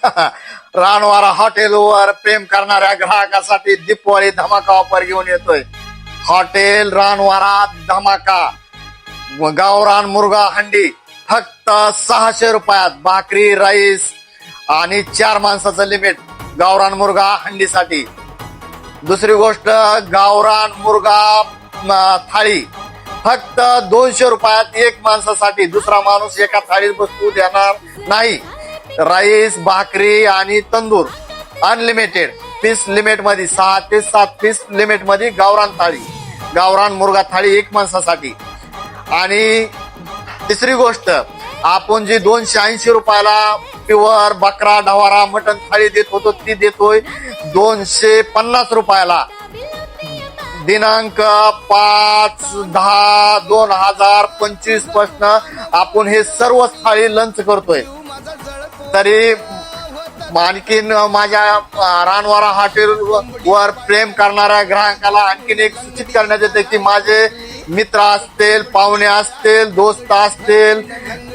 रानवारा हॉटेलवर प्रेम करणाऱ्या ग्राहकासाठी दीपावली धमाका ऑफर घेऊन येतोय. हॉटेल रानवारा धमाका. गावरान मुर्गा हंडी फक्त 600 रुपयात. भाकरी, राईस आणि 4 माणसाचं लिमिट गावरान मुर्गा हंडीसाठी. दुसरी गोष्ट, गावरान मुर्गा थाळी फक्त 200 रुपयात 1 माणसासाठी. दुसरा माणूस एका थाळीत बसू देणार नाही. राईस, भाकरी आणि तंदूर अनलिमिटेड. पीस लिमिट मध्ये 6 ते 7 पीस लिमिट मध्ये गावरान थाळी, गावरान मुर्गा थाळी 1 माणसासाठी. आणि तिसरी गोष्ट, आपण जी 280 रुपयाला प्युअर बकरा, ढवारा, मटन थाळी देत होतो ती देतोय 250 रुपयाला. दिनांक 5/10/2025 पासून आपण हे सर्व थाळी लंच करतोय. तरी आणखीन माझ्या रानवारा हॉटेल वर प्रेम करणाऱ्या ग्राहकाला आणखीन एक सूचित करण्यात येते की माझे मित्र असतील, पाहुणे असतील, दोस्त असतील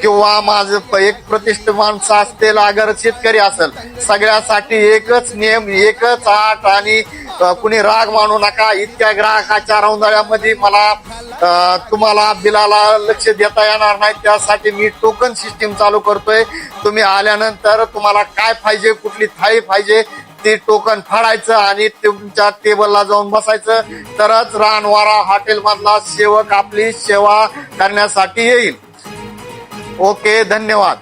किंवा माझं एक प्रतिष्ठित माणसं असतील, अगर शेतकरी असेल, सगळ्यासाठी एकच नियम, एकच अट आणि कुणी राग मानू नका. इतक्या ग्राहकाच्या रौंदाळ्यामध्ये मला तुम्हाला बिलाला लक्ष देता येणार नाही. त्यासाठी मी टोकन सिस्टीम चालू करतोय. तुम्ही आल्यानंतर तुम्हाला काय पाहिजे, कुठली थाळी पाहिजे ते टोकन फाडायचं आणि तुमच्या टेबलला जाऊन बसायचं. तरच रानवारा हॉटेल मधला सेवक आपली सेवा करण्यासाठी येईल. ओके, धन्यवाद.